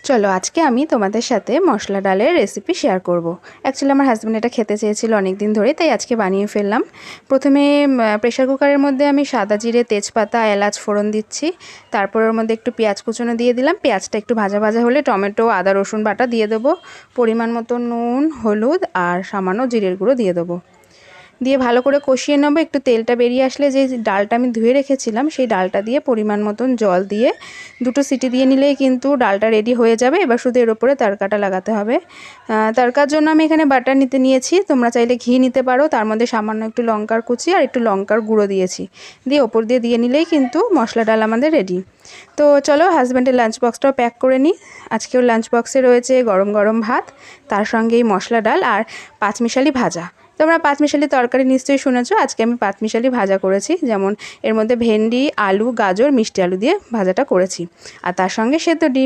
চলো আজকে আমি তোমাদের সাথে মশলা ডালের রেসিপি শেয়ার করব। অ্যাকচুয়ালি আমার হাজব্যান্ড এটা খেতে চেয়েছিল অনেক দিন ধরে, তাই আজকে বানিয়ে ফেললাম। প্রথমে প্রেশার কুকারের মধ্যে আমি সাদা জিরে, তেজপাতা, এলাচ ফোড়ন দিচ্ছি। তারপর ওর মধ্যে একটু পেঁয়াজ কুচনো দিয়ে দিলাম। পেঁয়াজটা একটু ভাজা ভাজা হলে টমেটো, আদা, রসুন বাটা দিয়ে দেবো। পরিমাণ মতো নুন, হলুদ আর সামান্য জিরের গুঁড়ো দিয়ে দেবো। দিয়ে ভালো করে কষিয়ে নেব। একটু তেলটা বেরিয়ে আসলে যে ডালটা আমি ধুয়ে রেখেছিলাম সেই ডালটা দিয়ে পরিমাণ মতন জল দিয়ে 2টো সিটি দিয়ে নিলেই কিন্তু ডালটা রেডি হয়ে যাবে। এবার শুধু এর উপরে তড়কাটা লাগাতে হবে। তড়কার জন্য আমি এখানে বাটার নিয়েছি, তোমরা চাইলে ঘি নিতে পারো। তার মধ্যে সামান্য একটু লঙ্কার কুচি আর একটু লঙ্কার গুঁড়ো দিয়েছি, দিয়ে ওপর দিয়ে নিলেই কিন্তু মশলা ডাল আমাদের রেডি। তো চলো হাজব্যান্ডের লাঞ্চ বক্সটাও প্যাক করে নিই। আজকেও লাঞ্চ বক্সে রয়েছে গরম গরম ভাত, তার সঙ্গে এই মশলা ডাল আর পাঁচমিশালি ভাজা। তোমরা পাঁচমিশালি তরকারি নিশ্চয়ই শুনেছো, আজকে আমি পাঁচমিশালি ভাজা করেছি। যেমন এর মধ্যে ভেন্ডি, আলু, গাজর, মিষ্টি আলু দিয়ে ভাজাটা করেছি, আর তার সঙ্গে সেদ্ধ ডিম।